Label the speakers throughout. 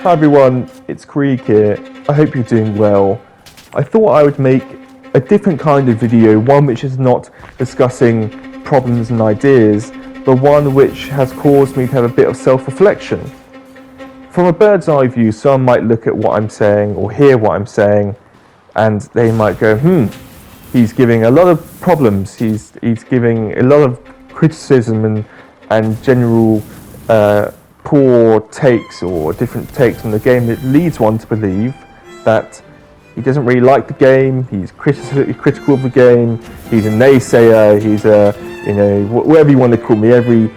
Speaker 1: Hi everyone, it's Krieg here. I hope you're doing well. I thought I would make a different kind of video, one which is not discussing problems and ideas, but one which has caused me to have a bit of self-reflection. From a bird's eye view, some might look at what I'm saying or hear what I'm saying, and they might go, he's giving a lot of problems, he's giving a lot of criticism and general poor takes or different takes on the game that leads one to believe that he doesn't really like the game, he's critical of the game, he's a naysayer, he's a, whatever you want to call me, every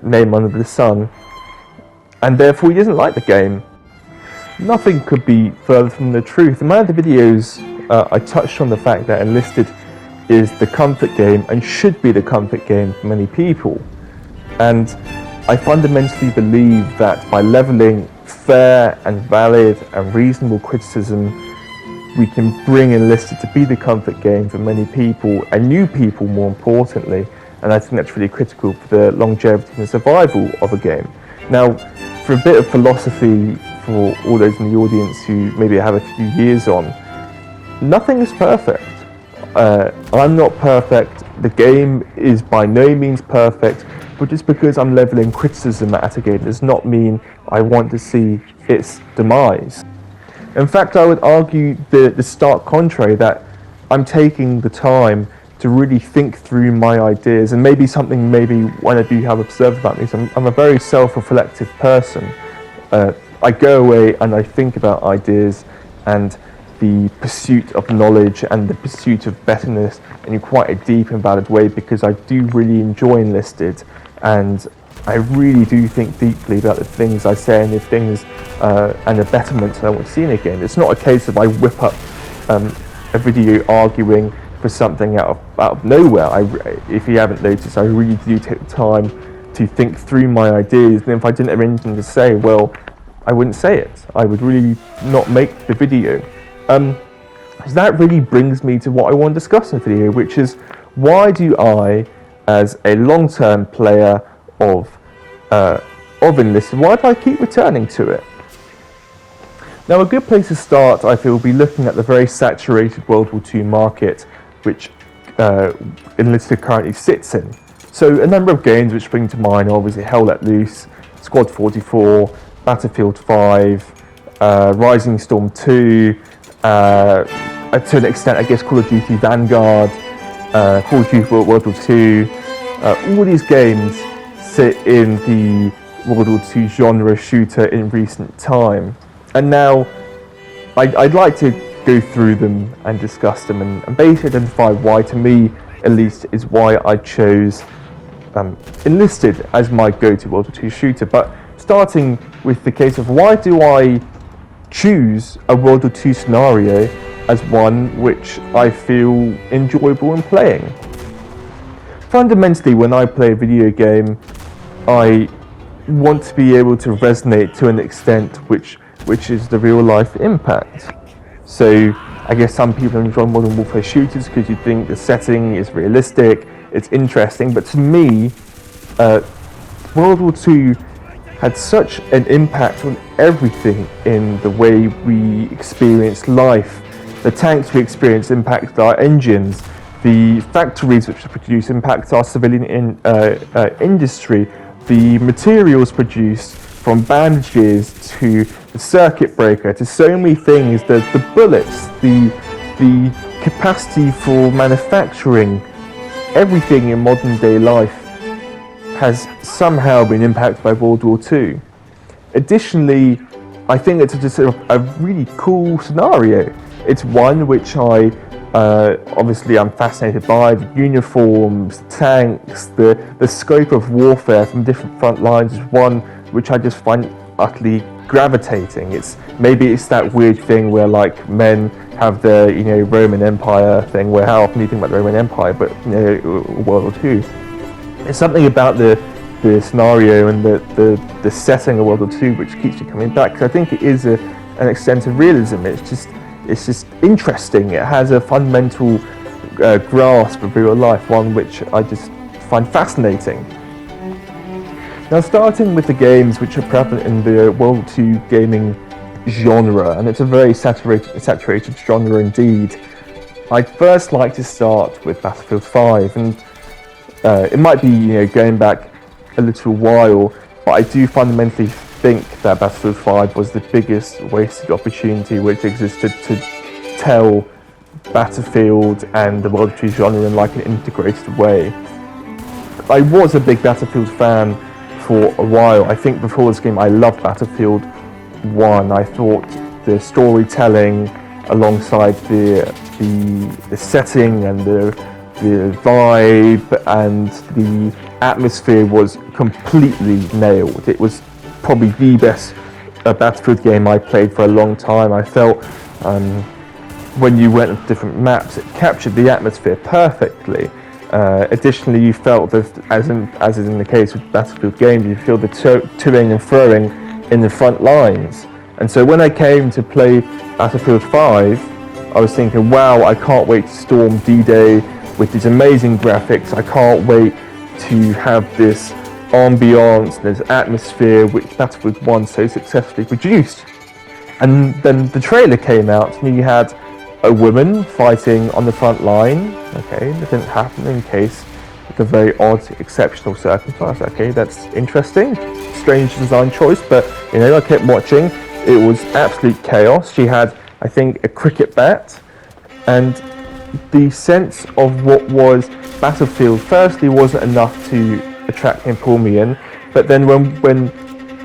Speaker 1: name under the sun, and therefore he doesn't like the game. Nothing could be further from the truth. In one of the videos, I touched on the fact that Enlisted is the comfort game and should be the comfort game for many people. And I fundamentally believe that by levelling fair and valid and reasonable criticism, we can bring Enlisted to be the comfort game for many people, and new people more importantly, and I think that's really critical for the longevity and survival of a game. Now, for a bit of philosophy for all those in the audience who maybe have a few years on, nothing is perfect. I'm not perfect, the game is by no means perfect, but just because I'm levelling criticism at a game does not mean I want to see its demise. In fact, I would argue the stark contrary, that I'm taking the time to really think through my ideas, and maybe when I do have observed about me, I'm a very self-reflective person. I go away and I think about ideas and the pursuit of knowledge and the pursuit of betterness in quite a deep and valid way, because I do really enjoy Enlisted, and I really do think deeply about the things I say and the things and the betterments I want to see in a game. It's not a case of I whip up a video arguing for something out of nowhere. If you haven't noticed, I really do take the time to think through my ideas, and if I didn't have anything to say, well, I wouldn't say it. I would really not make the video. So that really brings me to what I want to discuss in the video, which is why do I, as a long-term player of Enlisted, why do I keep returning to it? Now, a good place to start, I feel, would be looking at the very saturated World War II market, which Enlisted currently sits in. So a number of games which spring to mind are obviously Hell Let Loose, Squad 44, Battlefield 5, Rising Storm 2, to an extent, I guess, Call of Duty Vanguard, Call of Duty World War II. All these games sit in the World War II genre shooter in recent time. And now, I'd like to go through them and discuss them and basically identify why, to me at least, is why I chose Enlisted as my go-to World War II shooter. But starting with the case of why do I choose a World War II scenario as one which I feel enjoyable in playing. Fundamentally, when I play a video game, I want to be able to resonate to an extent which is the real life impact. So I guess some people enjoy modern warfare shooters because you think the setting is realistic, it's interesting, but to me, World War II had such an impact on everything in the way we experience life. The tanks we experience impact our engines, the factories which produce impact our civilian industry, the materials produced from bandages to the circuit breaker to so many things, the bullets, the capacity for manufacturing, everything in modern day life has somehow been impacted by World War II. Additionally, I think it's just a really cool scenario. It's one which obviously I'm fascinated by, the uniforms, tanks, the scope of warfare from different front lines is one which I just find utterly gravitating. Maybe it's that weird thing where like men have the Roman Empire thing, where how often do you think about the Roman Empire, but World War II. There's something about the scenario and the setting of World War II which keeps you coming back, because I think it is an extent of realism. It's just interesting. It has a fundamental grasp of real life, one which I just find fascinating. Now, starting with the games which are prevalent in the World War II gaming genre, and it's a very saturated genre indeed, I'd first like to start with Battlefield 5, and it might be going back a little while, but I do fundamentally think that Battlefield 5 was the biggest wasted opportunity which existed to tell Battlefield and the World War II genre in like an integrated way. I was a big Battlefield fan for a while. I think before this game I loved Battlefield 1. I thought the storytelling alongside the setting and the vibe and the atmosphere was completely nailed. It was probably the best Battlefield game I played for a long time. I felt when you went to different maps, it captured the atmosphere perfectly. Additionally, you felt that, as is in the case with Battlefield games, you feel the toing and froing in the front lines. And so when I came to play Battlefield 5, I was thinking, wow, I can't wait to storm D-Day with these amazing graphics. I can't wait to have this ambiance, this atmosphere which Battlefield 1 so successfully produced. And then the trailer came out and you had a woman fighting on the front line. Okay, that didn't happen in case of a very odd, exceptional circumstance. Okay, that's interesting. Strange design choice, but I kept watching. It was absolute chaos. She had, I think, a cricket bat, and the sense of what was Battlefield firstly wasn't enough to attract me and pull me in, but then when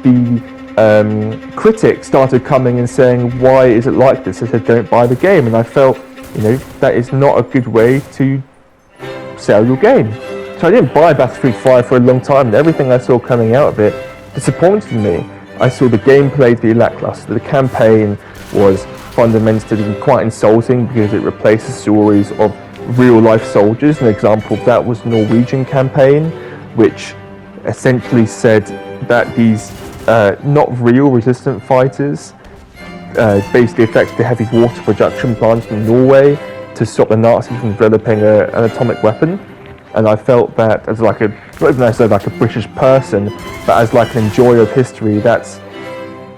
Speaker 1: the critics started coming and saying, why is it like this? I said, don't buy the game. And I felt, that is not a good way to sell your game. So I didn't buy Battlefield 5 for a long time, and everything I saw coming out of it disappointed me. I saw the gameplay to be lackluster. The campaign was fundamentally quite insulting because it replaced the stories of real-life soldiers. An example of that was the Norwegian campaign, which essentially said that these not real resistant fighters basically affected the heavy water production plant in Norway to stop the Nazis from developing an atomic weapon. And I felt that as not even as like a British person, but as like an enjoyer of history, that's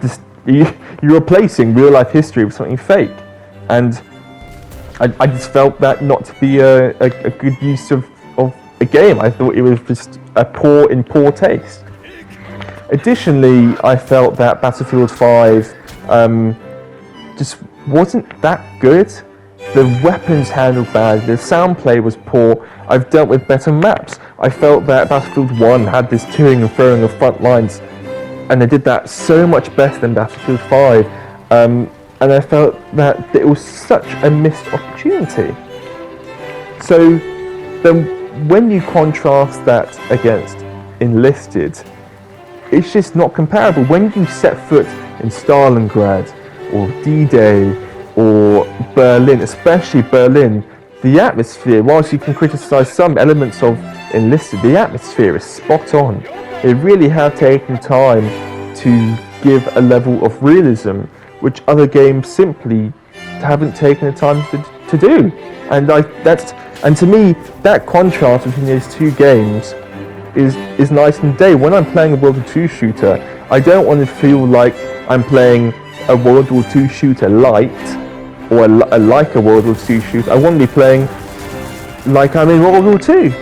Speaker 1: just, you're replacing real life history with something fake. And I just felt that not to be a good use of a game. I thought it was just in poor taste. Additionally, I felt that Battlefield 5 just wasn't that good. The weapons handled bad, the sound play was poor. I've dealt with better maps. I felt that Battlefield 1 had this toing and froing of front lines, and they did that so much better than Battlefield 5. And I felt that it was such a missed opportunity. So then when you contrast that against Enlisted, it's just not comparable. When you set foot in Stalingrad or D-Day or Berlin, especially Berlin, the atmosphere, whilst you can criticise some elements of Enlisted, the atmosphere is spot on. They really have taken time to give a level of realism which other games simply haven't taken the time to do. And to me, that contrast between those two games is nice and day. When I'm playing a World War II shooter, I don't want to feel like I'm playing a World War II shooter light, or like a World War II shooter. I want to be playing like I'm in World War II.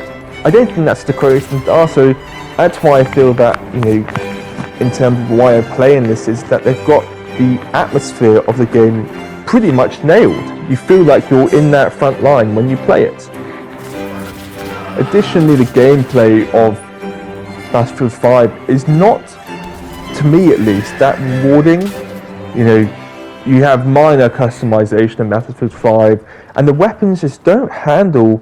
Speaker 1: I don't think that's the correct thing to ask. So that's why I feel that, in terms of why I play in this, is that they've got the atmosphere of the game pretty much nailed. You feel like you're in that front line when you play it. Additionally, the gameplay of Battlefield 5 is not, to me at least, that rewarding. You have minor customization in Battlefield 5, and the weapons just don't handle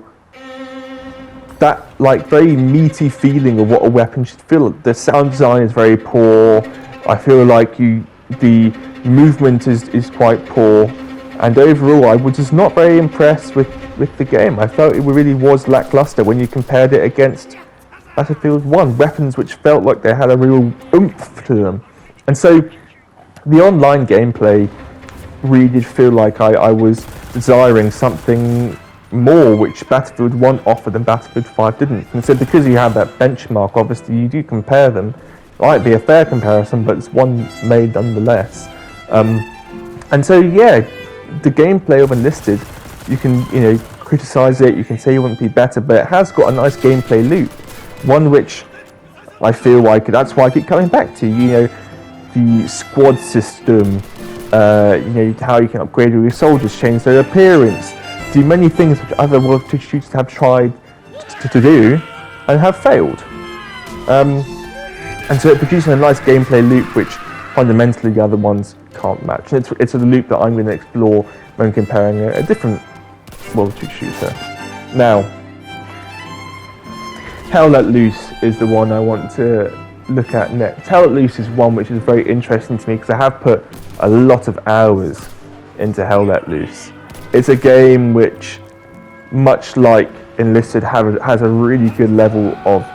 Speaker 1: that very meaty feeling of what a weapon should feel. The sound design is very poor. I feel like the movement is quite poor, and overall I was just not very impressed with the game. I felt it really was lackluster when you compared it against Battlefield 1, weapons which felt like they had a real oomph to them. And so the online gameplay really did feel like I was desiring something more, which Battlefield 1 offered and Battlefield 5 didn't. And so because you have that benchmark, obviously you do compare them, might be a fair comparison, but it's one made nonetheless. And so yeah, the gameplay of Enlisted, you can criticize it, you can say you want to be better, but it has got a nice gameplay loop, one which I feel like that's why I keep coming back to. The squad system, how you can upgrade your soldiers, change their appearance, do many things which other World War II shooters have tried to do and have failed. And so it produces a nice gameplay loop which fundamentally the other ones can't match. And it's a loop that I'm going to explore when comparing a different World War II shooter. Now, Hell Let Loose is the one I want to look at next. Hell Let Loose is one which is very interesting to me because I have put a lot of hours into Hell Let Loose. It's a game which, much like Enlisted, has a really good level of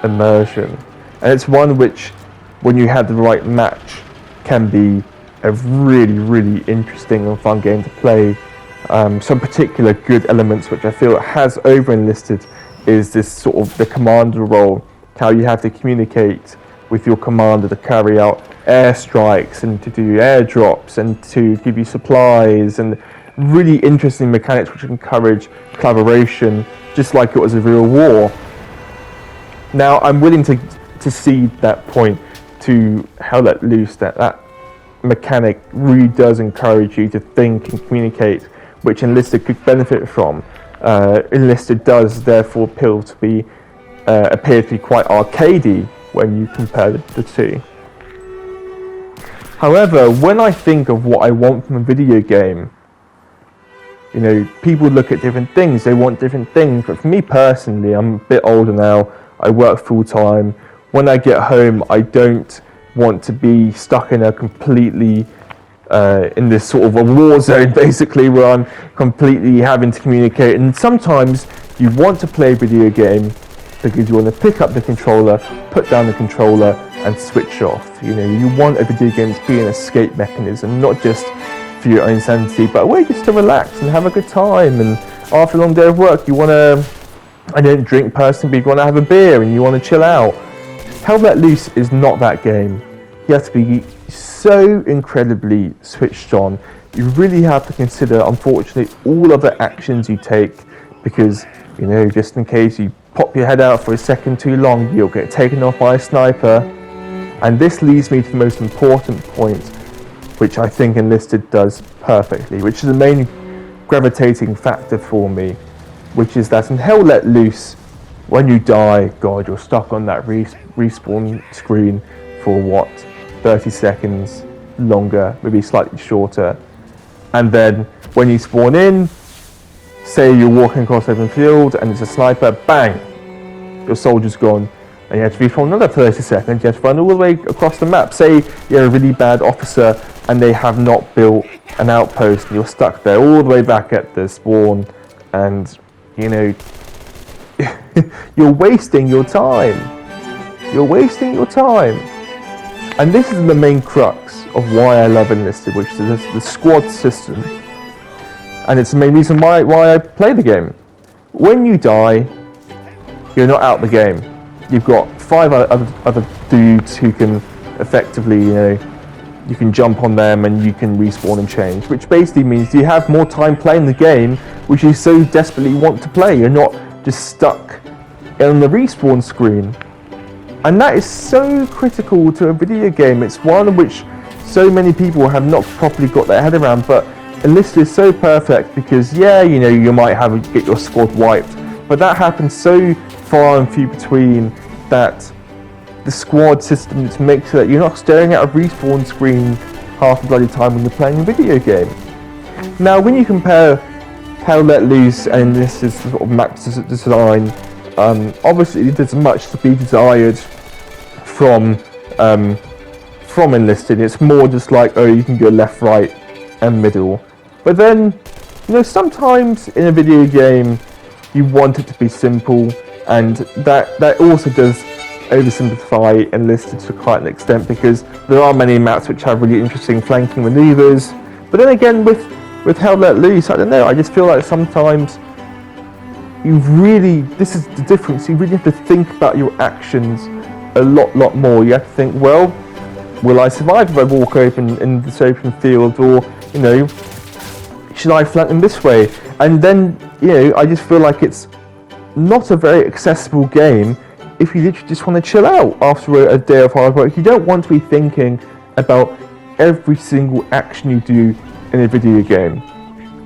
Speaker 1: immersion, and it's one which, when you have the right match, can be a really, really interesting and fun game to play. Some particular good elements which I feel it has over Enlisted is this sort of the commander role, how you have to communicate with your commander to carry out airstrikes and to do airdrops and to give you supplies, and really interesting mechanics which encourage collaboration just like it was a real war. Now I'm willing to cede that point to Hell Let Loose, that mechanic really does encourage you to think and communicate, which Enlisted could benefit from. Enlisted does therefore appear to be quite arcadey when you compare the two. However, when I think of what I want from a video game, people look at different things, they want different things, but for me personally, I'm a bit older now, I work full time. When I get home, I don't want to be stuck in a completely in this sort of a war zone, basically, where I'm completely having to communicate. And sometimes you want to play a video game because you want to pick up the controller, put down the controller, and switch off. You want a video game to be an escape mechanism, not just for your own sanity, but a way just to relax and have a good time. And after a long day of work, you want to, I don't drink personally, but you want to have a beer and you want to chill out. Hell Let Loose is not that game. You have to be so incredibly switched on. You really have to consider, unfortunately, all of the actions you take, because, just in case you pop your head out for a second too long, you'll get taken off by a sniper. And this leads me to the most important point, which I think Enlisted does perfectly, which is the main gravitating factor for me, which is that in Hell Let Loose, when you die, God, you're stuck on that respawn screen for what, 30 seconds longer, maybe slightly shorter. And then when you spawn in, say you're walking across open field and it's a sniper, bang, your soldier's gone, and you have to respawn another 30 seconds, you have to run all the way across the map. Say you're a really bad officer and they have not built an outpost and you're stuck there all the way back at the spawn, and you're wasting your time. And this is the main crux of why I love Enlisted, which is the squad system. And it's the main reason why I play the game. When you die, you're not out the game. You've got 5 other dudes who can effectively, you can jump on them and you can respawn and change, which basically means you have more time playing the game, which you so desperately want to play. You're not just stuck on the respawn screen. And that is so critical to a video game. It's one which so many people have not properly got their head around, but Enlisted is so perfect because, you might get your squad wiped, but that happens so far and few between that the squad system makes it that you're not staring at a respawn screen half the bloody time when you're playing a video game. Now, when you compare Hell Let Loose and Enlisted's sort of map design, obviously there's much to be desired from Enlisted. It's more just like, you can go left, right, and middle. But then, sometimes in a video game, you want it to be simple, and that also does oversimplify Enlisted to quite an extent, because there are many maps which have really interesting flanking maneuvers. But then again, with Hell Let Loose, I don't know, I just feel like sometimes this is the difference, you really have to think about your actions a lot more. You have to think, well, will I survive if I walk open in this open field, or should I flank them this way? And then I just feel like it's not a very accessible game if you literally just want to chill out after a day of hard work. You don't want to be thinking about every single action you do in a video game.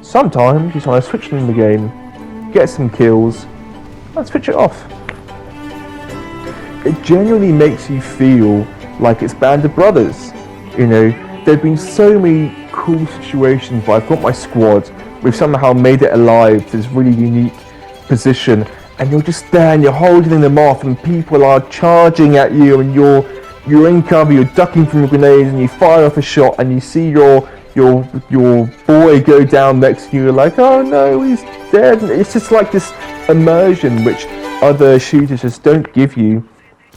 Speaker 1: Sometimes you just want to switch in the game, get some kills, and switch it off. It genuinely makes you feel like it's Band of Brothers. There've been so many cool situations where I've got my squad, we've somehow made it alive to this really unique position, and you're just there and you're holding them off, and people are charging at you, and you're in cover, you're ducking from grenades, and you fire off a shot, and you see your boy go down next to you. You're like, oh no, he's dead. And it's just like this immersion which other shooters just don't give you.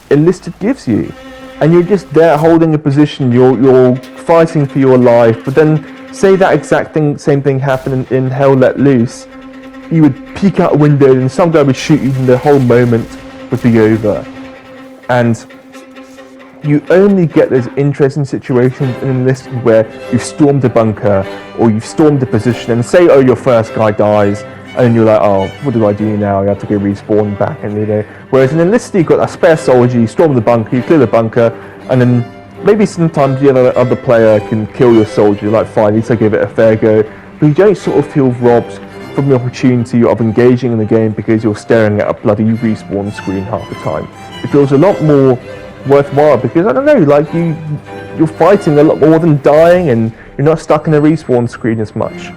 Speaker 1: Enlisted gives you, and you're just there holding a position. You're fighting for your life. But then, say that exact same thing happened in Hell Let Loose. You would peek out a window, and some guy would shoot you, and the whole moment would be over. And you only get those interesting situations in Enlisted where you've stormed a bunker or you've stormed a position, and say, your first guy dies, and you're like, oh, what do I do now? You have to go respawn back, and Whereas in Enlisted, you've got a spare soldier, you storm the bunker, you clear the bunker, and then maybe sometimes the other player can kill your soldier. You're like, fine, at least I give it a fair go. But you don't sort of feel robbed from the opportunity of engaging in the game because you're staring at a bloody respawn screen half the time. It feels a lot more worthwhile because, I don't know, like you're fighting a lot more than dying, and you're not stuck in a respawn screen as much.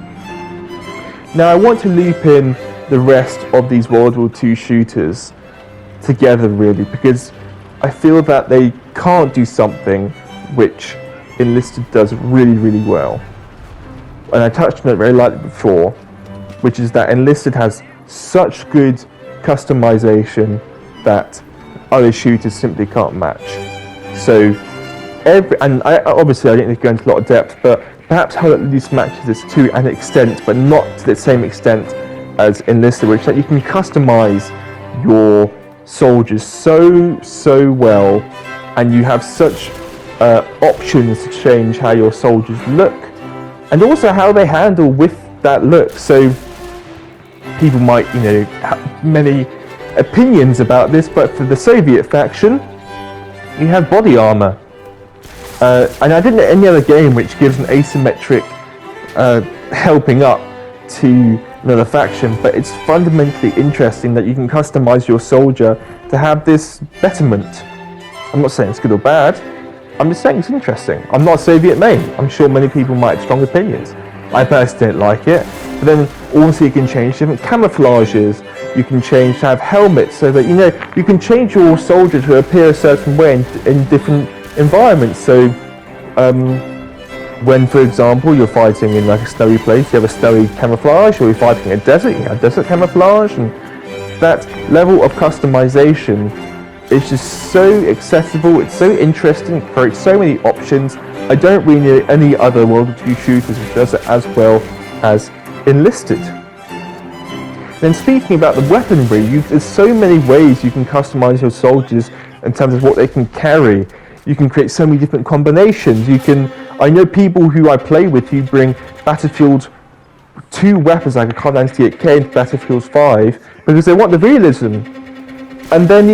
Speaker 1: Now I want to loop in the rest of these World War II shooters together really, because I feel that they can't do something which Enlisted does really well. And I touched on it very lightly before, which is that Enlisted has such good customization that other shooters simply can't match. So obviously I didn't need to go into a lot of depth, but perhaps Hell Let Loose matches this to an extent, but not to the same extent as Enlisted, which is that you can customize your soldiers so well, and you have such options to change how your soldiers look, and also how they handle with that look. So people might, have many opinions about this, but for the Soviet faction, you have body armor. And I didn't know any other game which gives an asymmetric helping up to another faction, but it's fundamentally interesting that you can customize your soldier to have this betterment. I'm not saying it's good or bad, I'm just saying it's interesting. I'm not a Soviet main. I'm sure many people might have strong opinions. I personally don't like it, but then also you can change different camouflages. You can change to have helmets so that you can change your soldier to appear a certain way in different environments. So when, for example, you're fighting in like a snowy place, you have a snowy camouflage, or you're fighting in a desert, you have desert camouflage, and that level of customization is just so accessible, it's so interesting, it creates so many options. I don't really know any other World War II shooters which does it as well as Enlisted. Then speaking about the weaponry, there's so many ways you can customize your soldiers in terms of what they can carry. You can create so many different combinations. I know people who I play with who bring Battlefield 2 weapons like a Kar 98K into Battlefield 5 because they want the realism. And then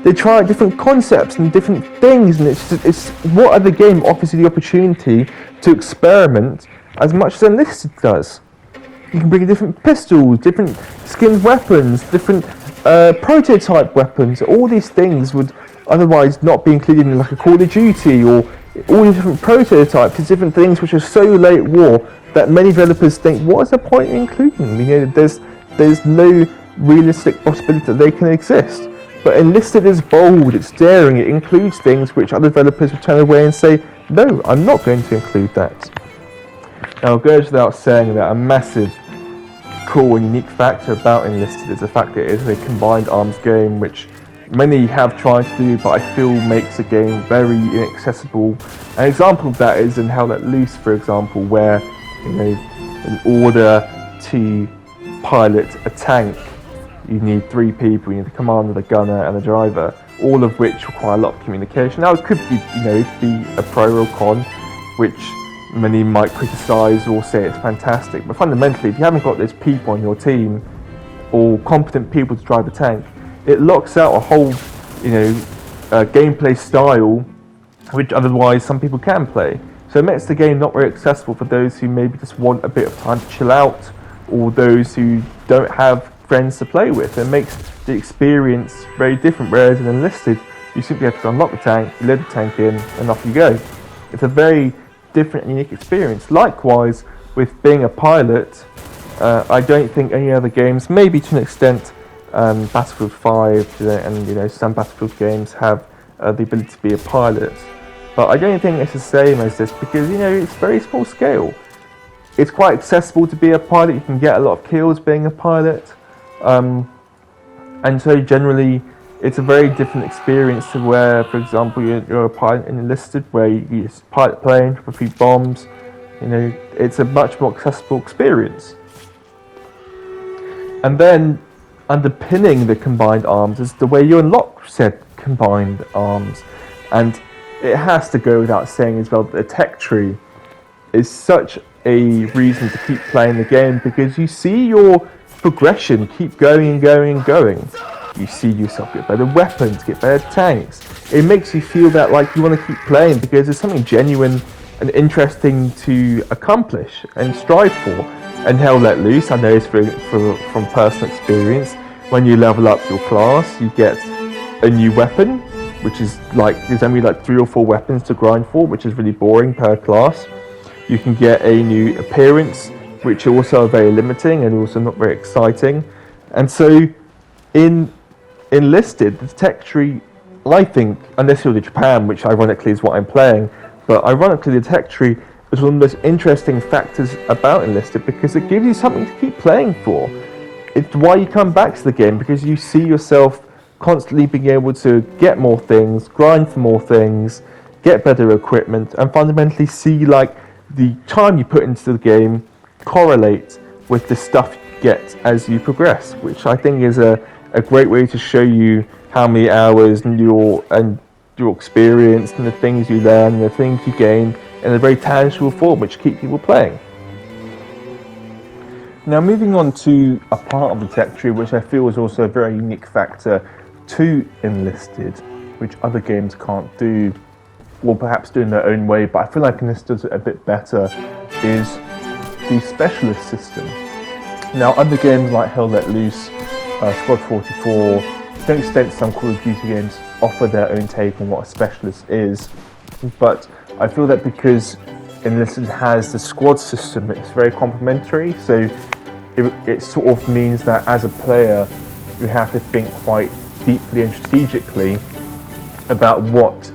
Speaker 1: they try different concepts and different things, and it's what other game offers you the opportunity to experiment as much as Enlisted does. You can bring different pistols, different skinned weapons, different prototype weapons. All these things would otherwise not be included in like a Call of Duty, or all these different prototypes, these different things which are so late war that many developers think, what is the point in including them? There's no realistic possibility that they can exist. But Enlisted is bold, it's daring, it includes things which other developers would turn away and say, no, I'm not going to include that. Now it goes without saying that a massive, cool and unique factor about Enlisted is the fact that it is a combined arms game, which many have tried to do, but I feel makes the game very inaccessible. An example of that is in Hell Let Loose, for example, where in order to pilot a tank, you need 3 people. You need the commander, the gunner, and the driver. all of which require a lot of communication. Now, it could be, be a pro or con, which many might criticise or say it's fantastic. But fundamentally, if you haven't got those people on your team or competent people to drive a tank, it locks out a whole, gameplay style which otherwise some people can play. So it makes the game not very accessible for those who maybe just want a bit of time to chill out, or those who don't have friends to play with. It makes the experience very different, whereas in Enlisted, you simply have to unlock the tank, you load the tank in, and off you go. It's a very different and unique experience. Likewise, with being a pilot, I don't think any other games, maybe to an extent, Battlefield 5 and some Battlefield games have the ability to be a pilot. But I don't think it's the same as this because, it's very small scale. It's quite accessible to be a pilot. You can get a lot of kills being a pilot. And so generally, it's a very different experience to where, for example, you're a pilot in Enlisted, where you just pilot plane, retrieve bombs. It's a much more accessible experience. And then, underpinning the combined arms is the way you unlock said combined arms. And it has to go without saying as well that the tech tree is such a reason to keep playing the game, because you see your progression keep going and going and going. You see yourself get better weapons, get better tanks. It makes you feel that like you want to keep playing because there's something genuine and interesting to accomplish and strive for. And Hell Let Loose, I know it's from personal experience, when you level up your class, you get a new weapon, which is there's only 3 or 4 weapons to grind for, which is really boring per class. You can get a new appearance, which also are very limiting and also not very exciting. And so in Enlisted, the tech tree, I think, unless you're in Japan, which ironically is what I'm playing, but ironically the tech tree is one of the most interesting factors about Enlisted because it gives you something to keep playing for. It's why you come back to the game, because you see yourself constantly being able to get more things, grind for more things, get better equipment, and fundamentally see the time you put into the game correlate with the stuff you get as you progress, which I think is a great way to show you how many hours and your experience and the things you learn and the things you gain in a very tangible form, which keep people playing. Now, moving on to a part of the tech tree which I feel is also a very unique factor to Enlisted, which other games can't do, or perhaps do in their own way, but I feel like Enlisted does it a bit better, is the specialist system. Now, other games like Hell Let Loose, Squad 44, to an extent some Call of Duty games offer their own take on what a specialist is, but I feel that because Enlisted has the squad system, it's very complementary, so it sort of means that as a player you have to think quite deeply and strategically about what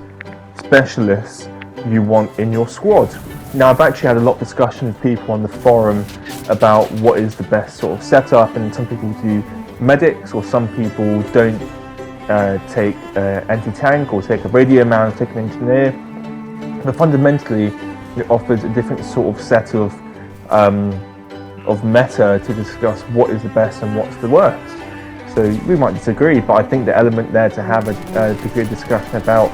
Speaker 1: specialists you want in your squad. Now, I've actually had a lot of discussion with people on the forum about what is the best sort of setup, and some people do medics, or some people don't take anti-tank or take a radio man or take an engineer, but fundamentally it offers a different sort of set of meta to discuss what is the best and what's the worst. So we might disagree, but I think the element there to have a degree of discussion about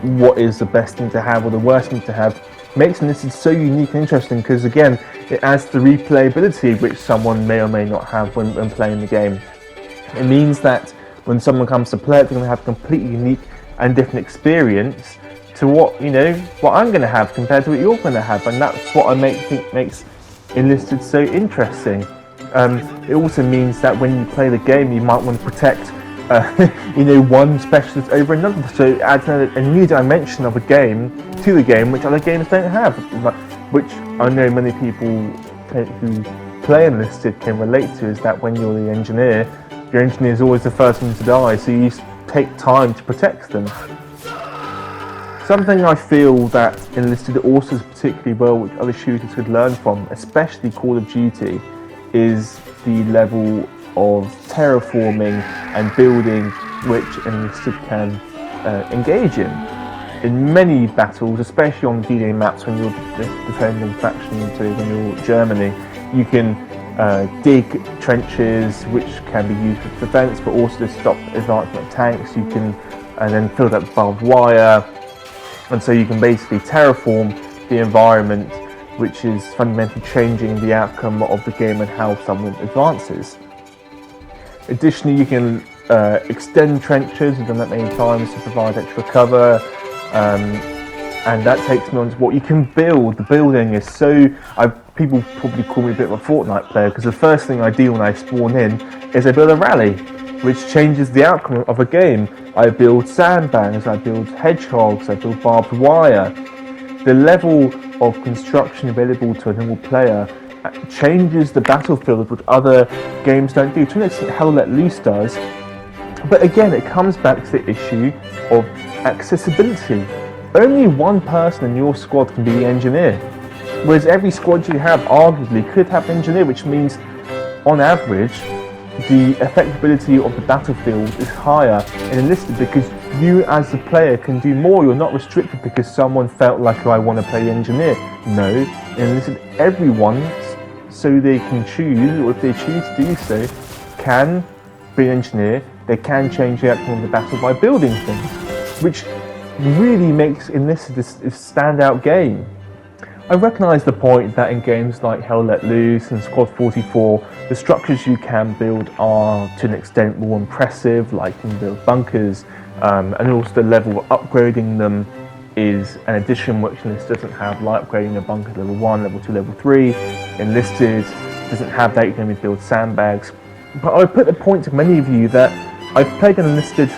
Speaker 1: what is the best thing to have or the worst thing to have makes this so unique and interesting, because again it adds the replayability which someone may or may not have when playing the game. It means that when someone comes to play it, they're going to have a completely unique and different experience to what I'm going to have compared to what you're going to have, and that's what I think makes Enlisted so interesting. It also means that when you play the game, you might want to protect one specialist over another, so it adds a new dimension of a game to the game which other games don't have, which I know many people who play Enlisted can relate to, is that when you're the engineer, your engineer is always the first one to die, so you take time to protect them. Something I feel that Enlisted also does particularly well, which other shooters could learn from, especially Call of Duty, is the level of terraforming and building which Enlisted can engage in. In many battles, especially on D-Day maps when you're defending factions, when you're Germany, you can dig trenches which can be used for defense, but also to stop advancement of tanks. You can and then fill that with barbed wire, and so you can basically terraform the environment, which is fundamentally changing the outcome of the game and how someone advances. Additionally, you can extend trenches. We've done that many times to provide extra cover, and that takes me on to what you can build. The building is so... people probably call me a bit of a Fortnite player, because the first thing I do when I spawn in is I build a rally, which changes the outcome of a game. I build sandbags, I build hedgehogs, I build barbed wire. The level of construction available to a normal player changes the battlefield, which other games don't do. To an extent, Hell Let Loose does. But again, it comes back to the issue of accessibility. Only one person in your squad can be the engineer, whereas every squad you have arguably could have an engineer, which means on average the effectability of the battlefield is higher in Enlisted, because you as the player can do more. You're not restricted because someone felt like, I want to play engineer. No, in Enlisted everyone, so they can choose, or if they choose to do so, can be an engineer. They can change the outcome of the battle by building things, which really makes Enlisted this standout game. I recognise the point that in games like Hell Let Loose and Squad 44, the structures you can build are to an extent more impressive, like you can build bunkers, and also the level of upgrading them is an addition which Enlisted doesn't have, like upgrading a bunker to level 1, level 2, level 3. Enlisted doesn't have that. You can only build sandbags. But I would put the point to many of you that I've played Enlisted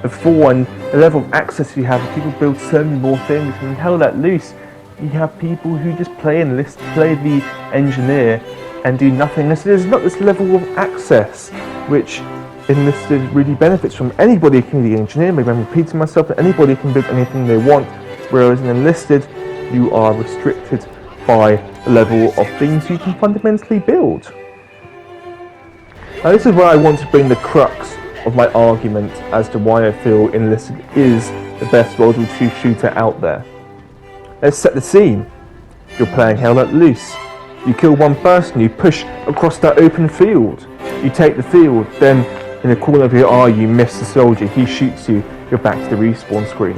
Speaker 1: before, and the level of access you have, people build so many more things. And in Hell Let Loose, you have people who just play the engineer and do nothing. And so there's not this level of access which Enlisted really benefits from. Anybody can be the engineer. Maybe I'm repeating myself, but anybody can build anything they want, whereas in Enlisted you are restricted by the level of things you can fundamentally build. Now this is where I want to bring the crux of my argument as to why I feel Enlisted is the best World War II shooter out there. Let's set the scene. You're playing Hell Let Loose. You kill one person, you push across that open field. You take the field, then in the corner of your eye you miss the soldier, he shoots you, you're back to the respawn screen.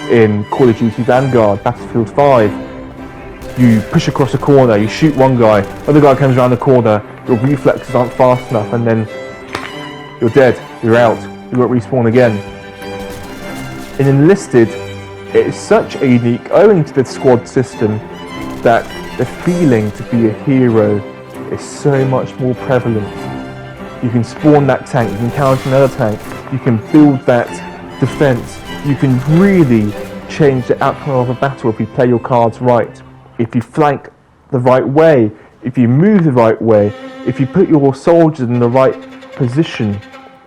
Speaker 1: In Call of Duty Vanguard, Battlefield 5, you push across a corner, you shoot one guy, other guy comes around the corner, your reflexes aren't fast enough, and then you're dead, you're out, you won't respawn again. In Enlisted, it is such a unique, owing to the squad system, that the feeling to be a hero is so much more prevalent. You can spawn that tank, you can counter another tank, you can build that defense, you can really change the outcome of a battle if you play your cards right, if you flank the right way, if you move the right way, if you put your soldiers in the right position,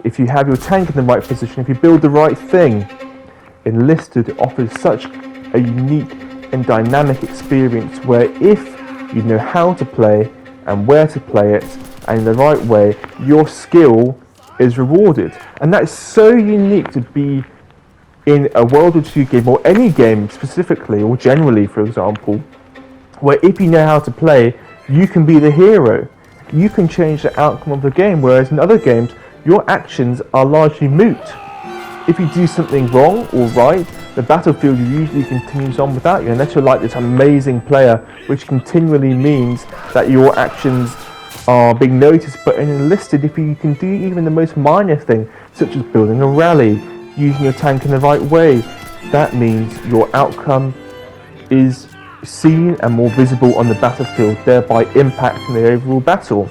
Speaker 1: if you have your tank in the right position, if you build the right thing. Enlisted offers such a unique and dynamic experience where if you know how to play and where to play it and in the right way, your skill is rewarded. And that is so unique to be in a World War II game, or any game specifically, or generally for example, where if you know how to play, you can be the hero. You can change the outcome of the game, whereas in other games, your actions are largely moot. If you do something wrong or right, the battlefield usually continues on without you, unless you're like this amazing player, which continually means that your actions are being noticed. But in Enlisted, if you can do even the most minor thing, such as building a rally, using your tank in the right way, that means your outcome is seen and more visible on the battlefield, thereby impacting the overall battle.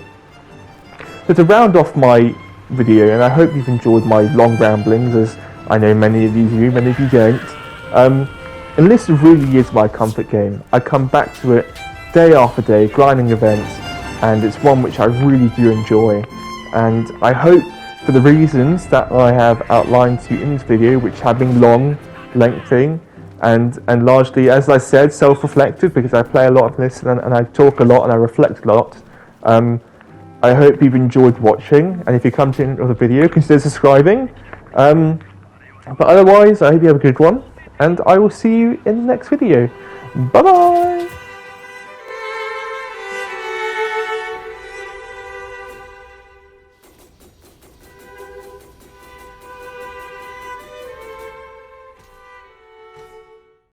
Speaker 1: So to round off my video, and I hope you've enjoyed my long ramblings, as I know many of you do, many of you don't. Enlisted really is my comfort game. I come back to it day after day, grinding events, and it's one which I really do enjoy. And I hope, for the reasons that I have outlined to you in this video, which have been long, lengthy, and largely, as I said, self-reflective, because I play a lot of this and I talk a lot and I reflect a lot. I hope you've enjoyed watching, and if you come to the end of the video, consider subscribing. But otherwise, I hope you have a good one, and I will see you in the next video. Bye bye!